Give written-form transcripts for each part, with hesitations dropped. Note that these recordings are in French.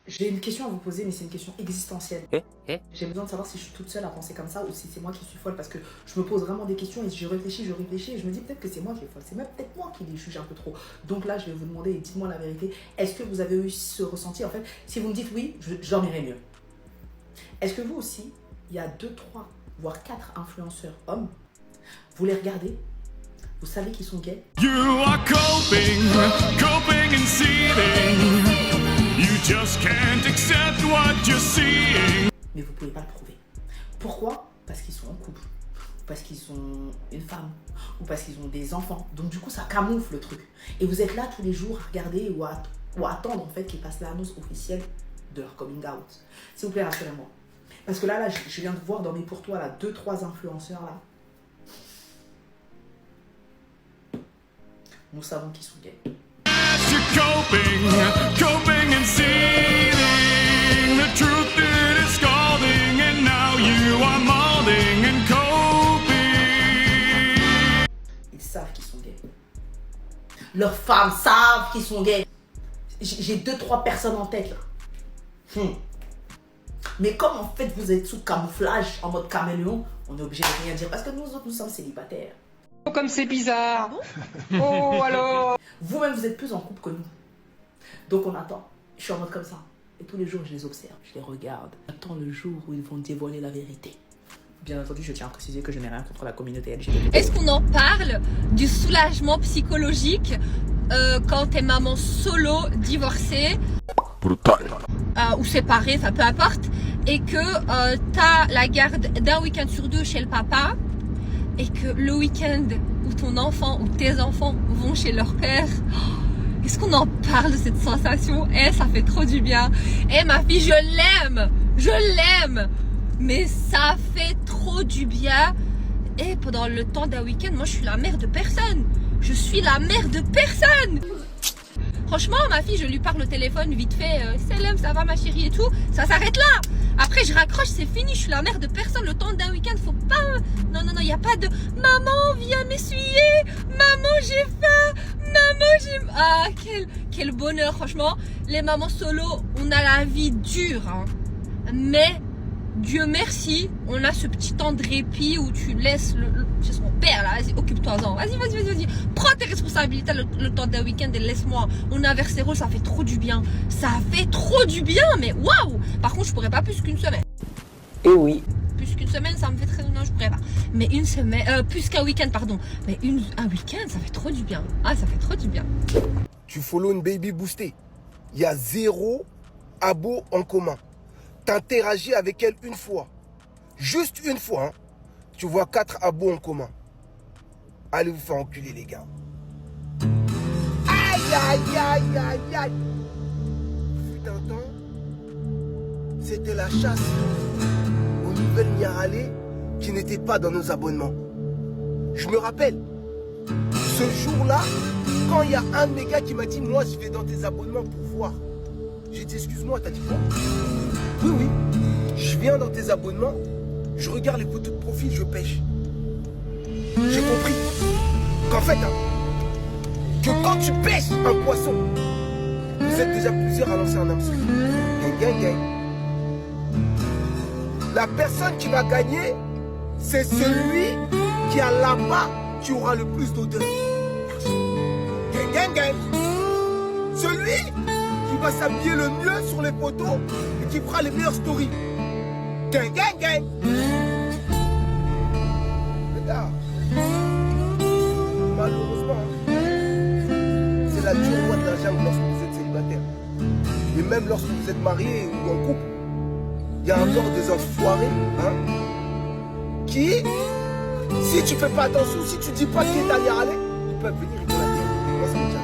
J'ai une question à vous poser, mais c'est une question existentielle. J'ai besoin de savoir si je suis toute seule à penser comme ça ou si c'est moi qui suis folle, parce que je me pose vraiment des questions et je réfléchis et je me dis peut-être que c'est moi qui est folle, c'est même peut-être moi qui les juge un peu trop. Donc là, je vais vous demander, et dites-moi la vérité, est-ce que vous avez eu ce ressenti? En fait, si vous me dites oui, je dormirai mieux. Est-ce que vous aussi, il y a 2, 3, voire 4 influenceurs hommes, vous les regardez, vous savez qu'ils sont gays? You are coping and seething. You just can't accept what you're seeing. Mais vous pouvez pas le prouver. Pourquoi? Parce qu'ils sont en couple, parce qu'ils ont une femme, ou parce qu'ils ont des enfants. Donc du coup, ça camoufle le truc. Et vous êtes là tous les jours à regarder ou à attendre en fait qu'ils passent l'annonce officielle de leur coming out. S'il vous plaît, rassurez-moi. Parce que là, je viens de voir dans mes pour toi, là, 2, 3 influenceurs, là. Nous savons qu'ils sont gays. You're coping and seething. The truth it is scalding, and now you are molding and coping. Ils savent qu'ils sont gays. Leurs femmes savent qu'ils sont gays. J'ai 2, 3 personnes en tête, là. Mais comme en fait vous êtes sous camouflage, en mode caméléon, on est obligé de rien dire parce que nous autres, nous sommes célibataires. Oh, comme c'est bizarre. Oh, alors. Vous-même, vous êtes plus en couple que nous. Donc on attend. Je suis en mode comme ça. Et tous les jours, je les observe, je les regarde. J'attends le jour où ils vont dévoiler la vérité. Bien entendu, je tiens à préciser que je n'ai rien contre la communauté LGBT. Est-ce qu'on en parle du soulagement psychologique quand t'es maman solo, divorcée ou séparée, enfin peu importe, et que t'as la garde d'un week-end sur 2 chez le papa, et que le week-end où ton enfant ou tes enfants vont chez leur père, est-ce qu'on en parle de cette sensation? Ça fait trop du bien. Ma fille, je l'aime, mais ça fait trop du bien. Et pendant le temps d'un week-end, moi je suis la mère de personne. Franchement, ma fille, je lui parle au téléphone vite fait, salam, ça va ma chérie et tout, ça s'arrête là. Après, je raccroche, c'est fini, je suis la mère de personne. Le temps d'un week-end, faut pas... Non, il n'y a pas de... Maman, viens m'essuyer. Maman, j'ai faim. Maman, j'ai... Ah, quel bonheur, franchement. Les mamans solo, on a la vie dure, hein. Mais... Dieu merci, on a ce petit temps de répit où tu laisses c'est son père là, vas-y, occupe-toi-en, vas-y, prends tes responsabilités le temps d'un week-end et laisse-moi. On inverse les rôles, ça fait trop du bien. Mais waouh. Par contre, je pourrais pas plus qu'une semaine. Et oui. Plus qu'une semaine, ça me fait très... Non, je pourrais pas. Mais une semaine, plus qu'un week-end, pardon. Mais un week-end, ça fait trop du bien. Ah, ça fait trop du bien. Tu follow une baby boostée. Il y a 0 abo en commun. T'interagis avec elle une fois. Juste une fois. Hein. Tu vois 4 abos en commun. Allez vous faire enculer, les gars. Aïe. Fut un temps, c'était la chasse aux nouvelles miaralées qui n'étaient pas dans nos abonnements. Je me rappelle, ce jour-là, quand il y a un de mes gars qui m'a dit, moi je vais dans tes abonnements pour voir. J'ai dit, excuse-moi, t'as dit quoi? Oui, je viens dans tes abonnements, je regarde les photos de profil, je pêche. J'ai compris qu'en fait, que quand tu pêches un poisson, vous êtes déjà plusieurs à lancer un hameçon. Gang. La personne qui va gagner, c'est celui qui a là-bas qui aura le plus d'odeur. Gang. Celui qui va s'habiller le mieux sur les photos et qui fera les meilleures stories. Gang. Regarde. Malheureusement, c'est la dure loi de la jungle lorsque vous êtes célibataire. Et même lorsque vous êtes marié ou en couple, il y a encore des enfoirés, qui, si tu fais pas attention, si tu dis pas qui est allé râler, ils peuvent venir éclater. Moi, ça me dit.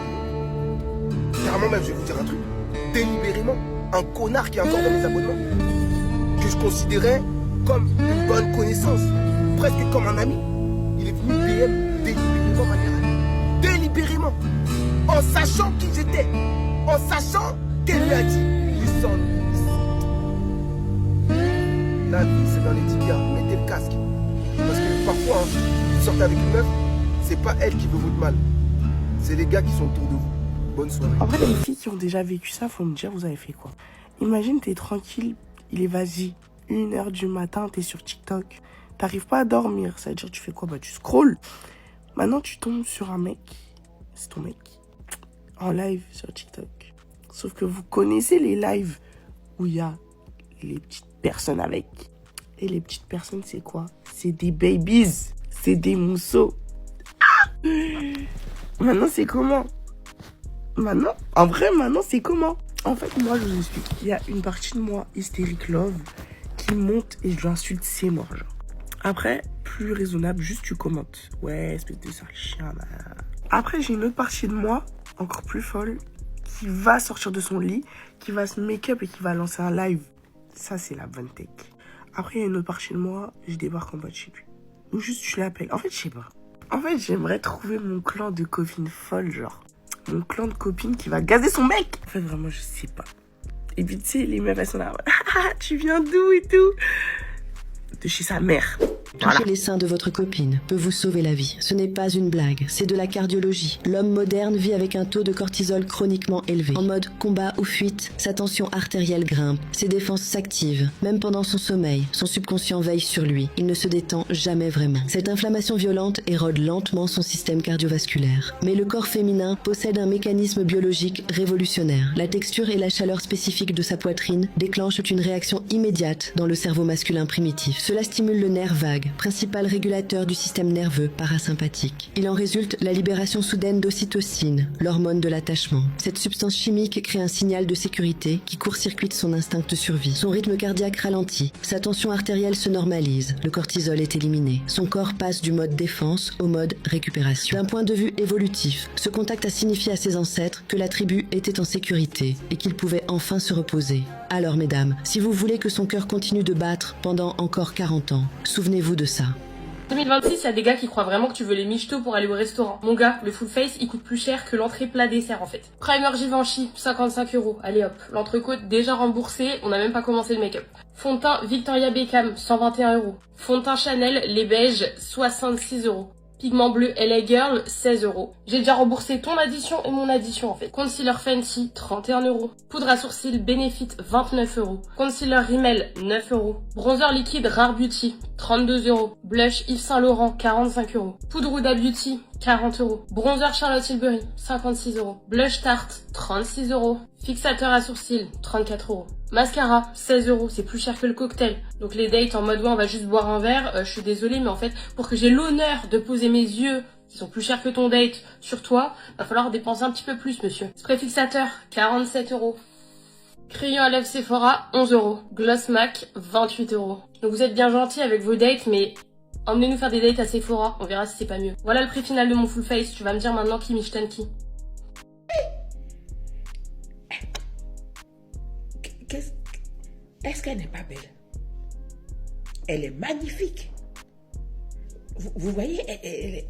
Carrément même, je vais vous dire un truc. Délibérément, un connard qui est encore dans mes abonnements, que je considérais comme une bonne connaissance, presque comme un ami, il est venu PM délibérément ma mère. Délibérément, en sachant qui j'étais, en sachant qu'elle lui a dit, listen. La vie c'est dans les tibias, mettez le casque. Parce que parfois, vous sortez avec une meuf, c'est pas elle qui veut votre mal, c'est les gars qui sont autour de vous. Bonne soirée. En vrai, les filles qui ont déjà vécu ça, faut me dire, vous avez fait quoi? Imagine, t'es tranquille, il est vas-y, 1h du matin, t'es sur TikTok. T'arrives pas à dormir, ça veut dire tu fais quoi? Bah tu scrolls. Maintenant tu tombes sur un mec, c'est ton mec, en live sur TikTok. Sauf que vous connaissez les lives où il y a les petites personnes avec. Et les petites personnes c'est quoi? C'est des babies, c'est des mousseaux. Ah, maintenant c'est comment? Maintenant, en vrai maintenant c'est comment? En fait moi je vous explique, il y a une partie de moi hystérique love qui monte et je l'insulte, c'est mort genre. Après, plus raisonnable, juste tu commentes. Ouais, espèce de sale chien. Là. Après, j'ai une autre partie de moi, encore plus folle, qui va sortir de son lit, qui va se make-up et qui va lancer un live. Ça, c'est la bonne tech. Après, il y a une autre partie de moi, je débarque en bas de chez lui. Ou juste, je l'appelle. En fait, je sais pas. En fait, j'aimerais trouver mon clan de copines folles, genre. Mon clan de copines qui va gazer son mec. En fait, vraiment, je sais pas. Et puis, tu sais, les meufs, elles sont là. Ah, tu viens d'où et tout? De chez sa mère. Voilà. Toucher les seins de votre copine peut vous sauver la vie. Ce n'est pas une blague, c'est de la cardiologie. L'homme moderne vit avec un taux de cortisol chroniquement élevé. En mode combat ou fuite, sa tension artérielle grimpe, ses défenses s'activent. Même pendant son sommeil, son subconscient veille sur lui. Il ne se détend jamais vraiment. Cette inflammation violente érode lentement son système cardiovasculaire. Mais le corps féminin possède un mécanisme biologique révolutionnaire. La texture et la chaleur spécifique de sa poitrine déclenchent une réaction immédiate dans le cerveau masculin primitif. Cela stimule le nerf vague, principal régulateur du système nerveux parasympathique. Il en résulte la libération soudaine d'ocytocine, l'hormone de l'attachement. Cette substance chimique crée un signal de sécurité qui court-circuite son instinct de survie. Son rythme cardiaque ralentit, sa tension artérielle se normalise, le cortisol est éliminé. Son corps passe du mode défense au mode récupération. D'un point de vue évolutif, ce contact a signifié à ses ancêtres que la tribu était en sécurité et qu'ils pouvaient enfin se reposer. Alors mesdames, si vous voulez que son cœur continue de battre pendant encore 40 ans, souvenez-vous de ça. 2026, il y a des gars qui croient vraiment que tu veux les michetots pour aller au restaurant. Mon gars, le full face, il coûte plus cher que l'entrée plat dessert en fait. Primer Givenchy, 55 €. Allez hop, l'entrecôte déjà remboursée, on n'a même pas commencé le make-up. Fond de teint Victoria Beckham, 121 €. Fond de teint Chanel, les beiges, 66 €. Pigment bleu LA Girl, 16 €. J'ai déjà remboursé ton addition et mon addition en fait. Concealer Fenty, 31 €. Poudre à sourcils Benefit, 29 €. Concealer Rimmel, 9 €. Bronzer liquide Rare Beauty, 32 €. Blush Yves Saint Laurent, 45 €. Poudre Huda Beauty, 40 €. Bronzer Charlotte Tilbury, 56 €. Blush Tarte, 36 €. Fixateur à sourcils, 34 €. Mascara, 16 €, c'est plus cher que le cocktail. Donc les dates en mode ouais on va juste boire un verre, je suis désolée mais en fait pour que j'ai l'honneur de poser mes yeux, qui sont plus chers que ton date, sur toi, va falloir dépenser un petit peu plus monsieur. Spray fixateur, 47 €. Crayon à lèvres Sephora, 11 €. Gloss MAC, 28 €. Donc vous êtes bien gentils avec vos dates mais emmenez-nous faire des dates à Sephora, on verra si c'est pas mieux. Voilà le prix final de mon full face, tu vas me dire maintenant qui michtonne qui. Est-ce qu'elle n'est pas belle? Elle est magnifique. Vous voyez, elle est...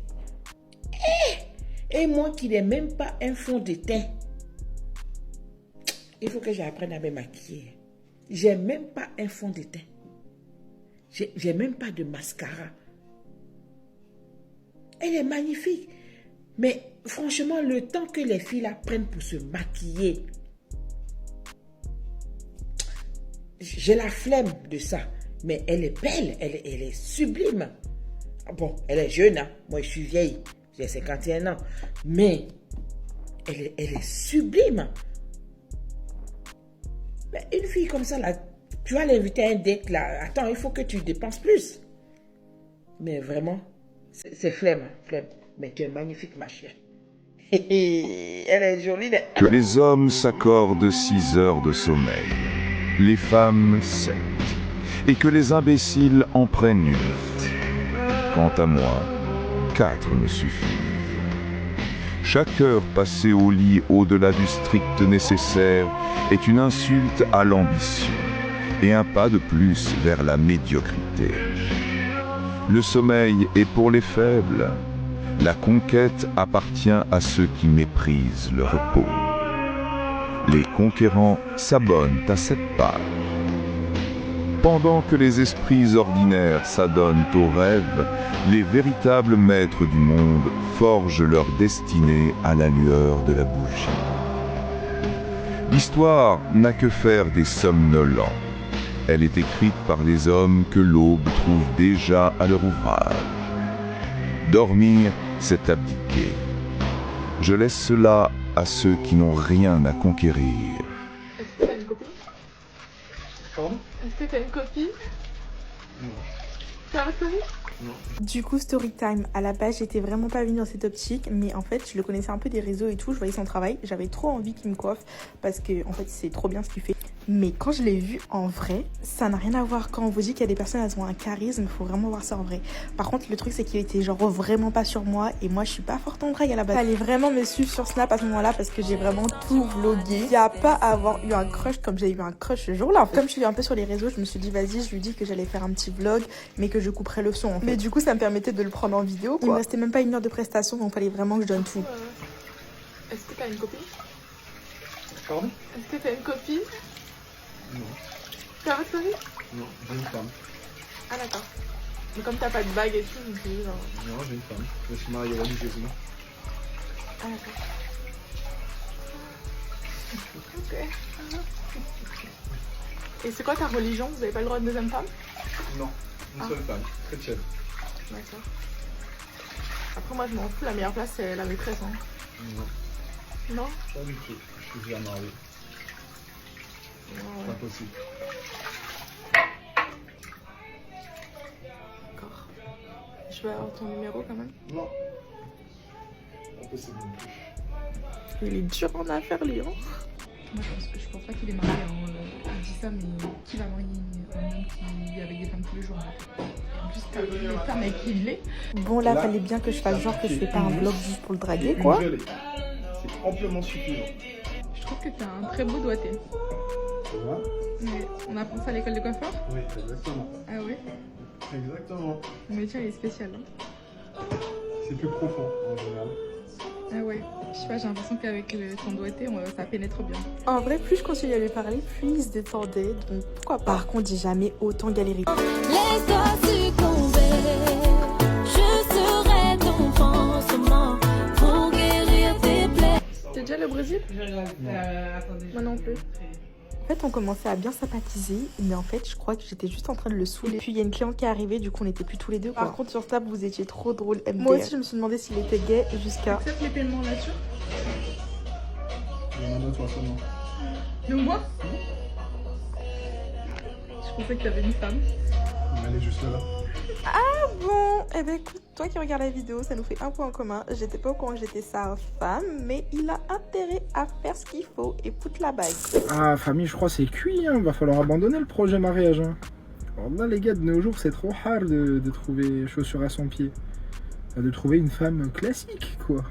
Et moi qui n'ai même pas un fond de teint. Il faut que j'apprenne à me maquiller. J'ai même pas un fond de teint. J'ai même pas de mascara. Elle est magnifique. Mais franchement, le temps que les filles la prennent pour se maquiller... J'ai la flemme de ça, mais elle est belle, elle est sublime. Bon, elle est jeune, hein? Moi je suis vieille, j'ai 51 ans, mais elle est sublime. Mais une fille comme ça, là, tu vas l'inviter à un date, là, attends, il faut que tu dépenses plus. Mais vraiment, c'est flemme, mais tu es magnifique ma chère. Elle est jolie. Que les hommes s'accordent 6 heures de sommeil. Les femmes 7, et que les imbéciles en prennent 8. Quant à moi, 4 me suffit. Chaque heure passée au lit au-delà du strict nécessaire est une insulte à l'ambition et un pas de plus vers la médiocrité. Le sommeil est pour les faibles. La conquête appartient à ceux qui méprisent le repos. Les conquérants s'abonnent à cette page. Pendant que les esprits ordinaires s'adonnent aux rêves, les véritables maîtres du monde forgent leur destinée à la lueur de la bougie. L'histoire n'a que faire des somnolents. Elle est écrite par les hommes que l'aube trouve déjà à leur ouvrage. Dormir, c'est abdiquer. Je laisse cela à ceux qui n'ont rien à conquérir. Est-ce que t'as une copine? Pardon? Est-ce que t'as une copine? Non. T'as un copine? Non. Du coup, story time. À la base, j'étais vraiment pas venue dans cette optique, mais en fait, je le connaissais un peu des réseaux et tout. Je voyais son travail. J'avais trop envie qu'il me coiffe parce que, en fait, c'est trop bien ce qu'il fait. Mais quand je l'ai vu en vrai, ça n'a rien à voir. Quand on vous dit qu'il y a des personnes, elles ont un charisme, il faut vraiment voir ça en vrai. Par contre, le truc, c'est qu'il était genre vraiment pas sur moi. Et moi, je suis pas forte en drague à la base. Fallait vraiment me suivre sur Snap à ce moment-là parce que j'ai vraiment tout vlogué. Il n'y a pas à avoir eu un crush comme j'ai eu un crush ce jour-là. Comme je suis un peu sur les réseaux, je me suis dit, vas-y, je lui dis que j'allais faire un petit vlog, mais que je couperais le son en fait. Mais du coup, ça me permettait de le prendre en vidéo, quoi. Il me restait même pas 1 heure de prestation, donc fallait vraiment que je donne tout. Est-ce que t'as une copine? Pardon? Est-ce que t'as une copine? Non. T'as votre copine? Non, j'ai une femme. Ah d'accord. Mais comme t'as pas de bague et tout, je me suis dit genre... Non, j'ai une femme. Je suis marié religieusement. Ah d'accord. Ok. Et c'est quoi ta religion? Vous avez pas le droit de deuxième femme? Non, une seule femme, chrétienne. D'accord. Après moi je m'en fous, la meilleure place c'est la maîtresse. Hein. Non. Non? Pas du tout. Je suis déjà marié. Ouais. Pas possible. D'accord. Je vais avoir ton numéro quand même. Non. Pas possible non plus. Il est dur en affaires, lui, hein. Moi, je pense pas qu'il est marié. Hein. Il dit ça, mais qui va marier un homme qui est avec des femmes tous les jours? En plus, t'as vu les femmes avec qui il est. Bon, là, fallait bien que je fasse genre que je fais pas un vlog juste pour le draguer, quoi. C'est amplement suffisant. Je trouve que t'as un très beau doigté. Ça va? Mais on apprend ça à l'école de coiffeur? Oui, exactement. Ah oui? Exactement. Mon métier, il est spécial. Hein. C'est plus profond en général. Ah ouais. Je sais pas, j'ai l'impression qu'avec ton doigté, ça pénètre bien. En vrai, plus je continue à lui parler, plus il se détendait, donc pourquoi pas. Par contre, j'ai jamais autant galéré. Laisse-toi succomber, je serai ton pansement pour guérir tes plaies. T'es déjà allé au Brésil? Moi non plus. En fait, on commençait à bien sympathiser, mais en fait, je crois que j'étais juste en train de le saouler. Puis il y a une cliente qui est arrivée, du coup, on n'était plus tous les deux, quoi. Par contre, sur table, vous étiez trop drôle, MDR. Moi aussi, je me suis demandé s'il était gay jusqu'à... Accepte les paiements en nature? Demande à toi seulement. De moi? Je pensais que t'avais une femme. Elle est juste là. Ah bon? Eh ben écoute, toi qui regardes la vidéo, ça nous fait un point en commun. J'étais pas au courant que j'étais sa femme, mais il a intérêt à faire ce qu'il faut et foutre la bague. Ah, famille, je crois que c'est cuit, hein. Va falloir abandonner le projet mariage. Hein. Alors là, les gars, de nos jours, c'est trop hard de trouver chaussures à son pied. De trouver une femme classique, quoi.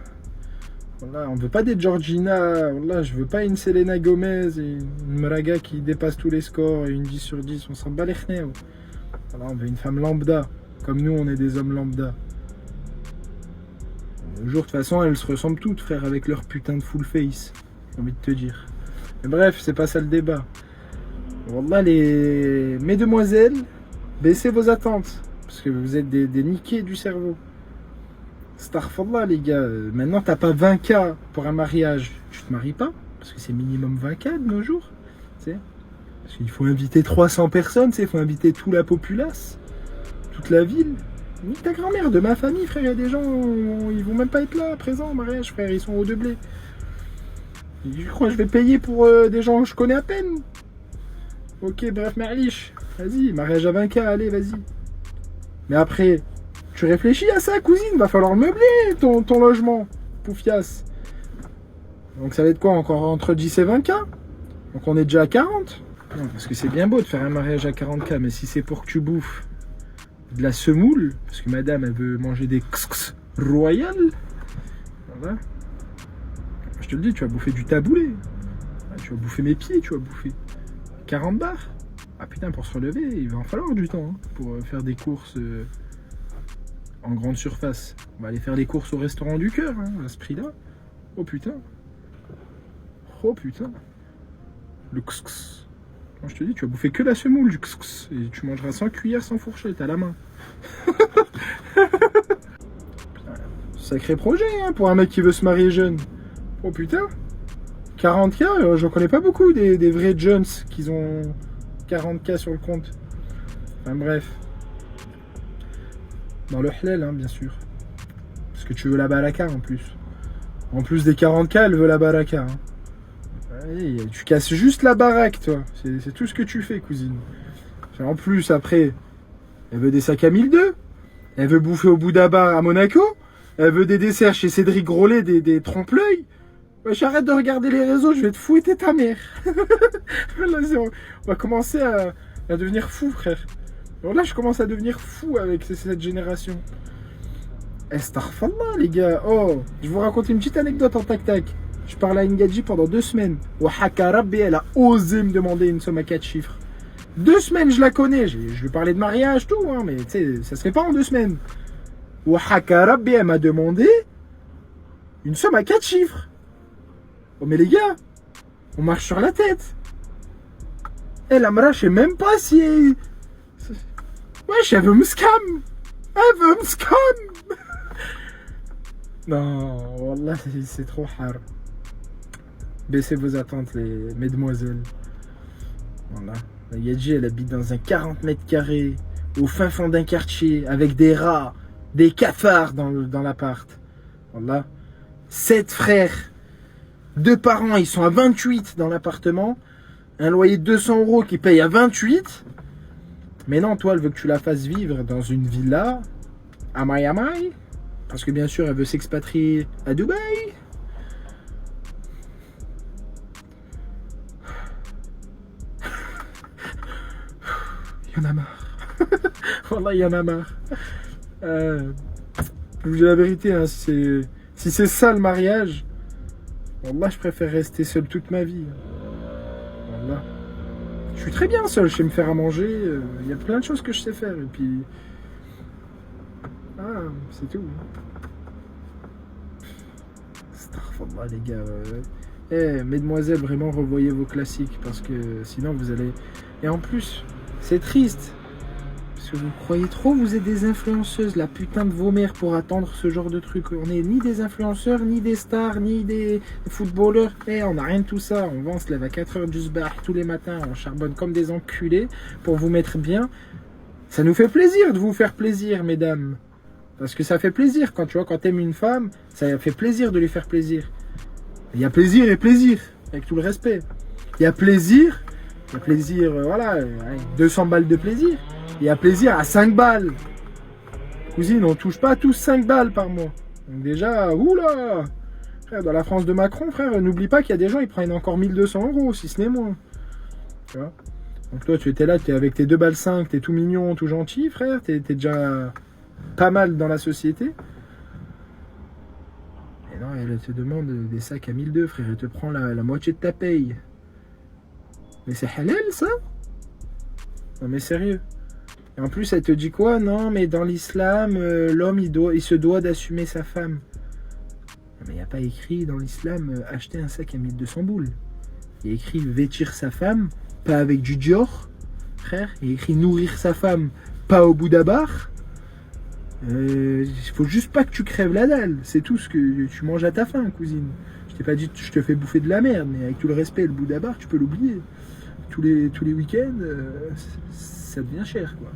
Voilà, on veut pas des Georgina, voilà, je veux pas une Selena Gomez et une Mraga qui dépasse tous les scores et une 10 sur 10, on s'en bat les chenets. Voilà, on veut une femme lambda, comme nous on est des hommes lambda. De nos jours, de toute façon, elles se ressemblent toutes, frère, avec leur putain de full face, j'ai envie de te dire. Mais bref, c'est pas ça le débat. Voilà, les mesdemoiselles, baissez vos attentes, parce que vous êtes des niqués du cerveau. Starfallah les gars, maintenant t'as pas 20K pour un mariage, tu te maries pas, parce que c'est minimum 20K de nos jours, tu sais. Parce qu'il faut inviter 300 personnes, tu sais, il faut inviter toute la populace, toute la ville. Ni ta grand-mère, de ma famille, frère, il y a des gens, ils vont même pas être là, présents au mariage, frère, ils sont au de blé. Et je crois que je vais payer pour des gens que je connais à peine. Ok, bref, Merlich, vas-y, mariage à 20K, allez, vas-y. Mais après... Tu réfléchis à ça, cousine, va falloir meubler ton logement, poufias. Donc ça va être quoi, encore entre 10 et 20K? Donc on est déjà à 40. Non, parce que c'est bien beau de faire un mariage à 40K, mais si c'est pour que tu bouffes de la semoule, parce que madame, elle veut manger des kss royales, voilà. Je te le dis, tu vas bouffer du taboulé. Tu vas bouffer mes pieds, tu vas bouffer 40 bars. Ah putain, pour se relever, il va en falloir du temps, hein, pour faire des courses... en grande surface. On va aller faire les courses au restaurant du cœur, hein, à ce prix-là. Oh putain. Oh putain. Le kss. Moi je te dis, tu vas bouffer que la semoule du kss. Et tu mangeras sans cuillère, sans fourchette, à la main. Sacré projet, hein, pour un mec qui veut se marier jeune. Oh putain. 40K, j'en connais pas beaucoup des vrais Jones qui ont 40K sur le compte. Enfin bref. Dans le halal, hein, bien sûr. Parce que tu veux la baraka en plus. En plus des 40K, elle veut la baraka. Hein. Ouais, tu casses juste la baraque, toi. C'est tout ce que tu fais, cousine. En plus, après, elle veut des sacs à 1002. Elle veut bouffer au Bouddha Bar à Monaco. Elle veut des desserts chez Cédric Grolet, des trompe-l'œil. Ouais, j'arrête de regarder les réseaux, je vais te fouetter ta mère. Là, on va commencer à devenir fou, frère. Alors là, je commence à devenir fou avec cette génération. Astaghfirullah, les gars. Oh, je vais vous raconte une petite anecdote en tac-tac. Je parlais à Ngadji pendant 2 semaines. Wahaka Rabbi, elle a osé me demander une somme à 4 chiffres. 2 semaines, je la connais. Je lui parlais de mariage, tout, hein, mais tu sais, ça se fait pas en 2 semaines. Wahaka Rabbi, elle m'a demandé une somme à 4 chiffres. Oh, mais les gars, on marche sur la tête. Elle Amra, je sais même pas si... Wesh, elle veut me scam. Elle veut me scam. Non, wallah, c'est trop hard. Baissez vos attentes, les mesdemoiselles. Voilà. La Yadji, elle habite dans un 40 mètres carrés, au fin fond d'un quartier, avec des rats, des cafards dans l'appart. Voilà. 7 frères. 2 parents, ils sont à 28 dans l'appartement. Un loyer de 200 € qui paye à 28. Mais non, toi, elle veut que tu la fasses vivre dans une villa à Miami. Parce que bien sûr, elle veut s'expatrier à Dubaï. Il y en a marre. Wallah, il y en a marre. Je vous dis la vérité, hein, si c'est ça le mariage, wallah, je préfère rester seul toute ma vie. Wallah. Je suis très bien seul, je sais me faire à manger, il y a plein de choses que je sais faire, et puis... Ah, c'est tout. Astaghfirullah, les gars. Mesdemoiselles, vraiment revoyez vos classiques, parce que sinon vous allez... Et en plus, c'est triste, parce que vous croyez trop, vous êtes des influenceuses, la putain de vos mères pour attendre ce genre de truc. On n'est ni des influenceurs, ni des stars, ni des footballeurs. On n'a rien de tout ça. On se lève à 4h du sbar tous les matins, on charbonne comme des enculés pour vous mettre bien. Ça nous fait plaisir de vous faire plaisir, mesdames. Parce que ça fait plaisir, quand t'aimes une femme, ça fait plaisir de lui faire plaisir. Il y a plaisir et plaisir, avec tout le respect. Il y a plaisir, voilà, 200 balles de plaisir. Il y a plaisir à 5 balles. Cousine, on touche pas tous 5 balles par mois. Donc déjà, oula, frère, dans la France de Macron, frère, n'oublie pas qu'il y a des gens, ils prennent encore 1200 €, si ce n'est moins. Tu vois. Donc toi, tu étais là, t'es avec tes 2 balles 5, t'es tout mignon, tout gentil, frère, t'es déjà pas mal dans la société. Et non, elle te demande des sacs à 1200, frère, elle te prend la moitié de ta paye. Mais c'est halal, ça? Non, mais sérieux. Et en plus, elle te dit quoi? Non, mais dans l'islam, l'homme, il se doit d'assumer sa femme. Mais il n'y a pas écrit dans l'islam acheter un sac à 1200 boules. Il y a écrit vêtir sa femme, pas avec du Dior, frère. Il y a écrit nourrir sa femme, pas au Bouddha Bar. Il faut juste pas que tu crèves la dalle. C'est tout ce que tu manges à ta faim, cousine. Je t'ai pas dit je te fais bouffer de la merde, mais avec tout le respect, le Bouddha Bar, tu peux l'oublier. Tous les week-ends, ça devient cher, quoi.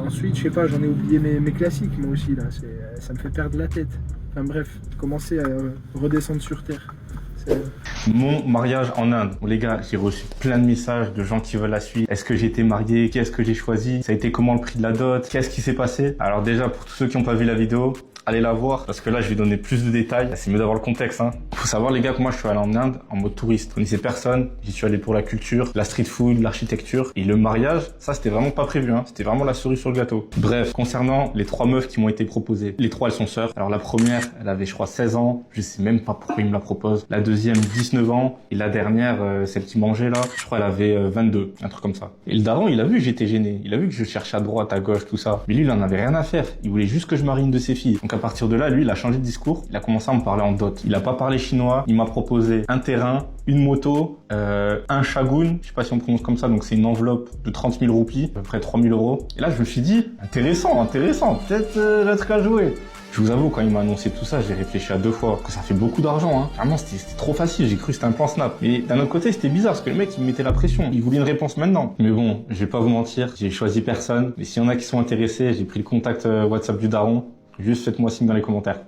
Ensuite, je sais pas, j'en ai oublié mes classiques, moi aussi, là. Ça me fait perdre la tête. Enfin bref, commencer à redescendre sur terre. Mon mariage en Inde. Bon, les gars, j'ai reçu plein de messages de gens qui veulent la suite. Est-ce que j'ai été marié? Qu'est-ce que j'ai choisi? Ça a été comment le prix de la dot? Qu'est-ce qui s'est passé? Alors déjà, pour tous ceux qui n'ont pas vu la vidéo, allez la voir, parce que là, je vais donner plus de détails. C'est mieux d'avoir le contexte, hein. Faut savoir, les gars, que moi, je suis allé en Inde en mode touriste. Je connaissais personne. J'y suis allé pour la culture, la street food, l'architecture. Et le mariage, ça, c'était vraiment pas prévu, hein. C'était vraiment la cerise sur le gâteau. Bref, concernant les 3 meufs qui m'ont été proposées. Les 3, elles sont sœurs. Alors, la première, elle avait, je crois, 16 ans. Je sais même pas pourquoi ils me la proposent. La deuxième, 19 ans. Et la dernière, celle qui mangeait, là, je crois, elle avait 22. Un truc comme ça. Et le daron, il a vu que j'étais gêné. Il a vu que je cherchais à droite, à gauche, tout ça. Mais lui, il en avait rien à faire. Il voulait juste que je marie une de ses filles. Donc, qu'à partir de là, lui, il a changé de discours. Il a commencé à me parler en dot. Il a pas parlé chinois. Il m'a proposé un terrain, une moto, un shagun. Je sais pas si on prononce comme ça. Donc c'est une enveloppe de 30 000 roupies, à peu près 3 000 euros. Et là, je me suis dit, intéressant. Peut-être le truc à jouer. Je vous avoue, quand il m'a annoncé tout ça, j'ai réfléchi à 2 fois. Que ça fait beaucoup d'argent, hein. Vraiment, c'était trop facile. J'ai cru que c'était un plan Snap. Mais d'un autre côté, c'était bizarre parce que le mec, il me mettait la pression. Il voulait une réponse maintenant. Mais bon, je vais pas vous mentir. J'ai choisi personne. Mais s'il y en a qui sont intéressés, j'ai pris le contact WhatsApp du daron. Juste faites-moi signe dans les commentaires.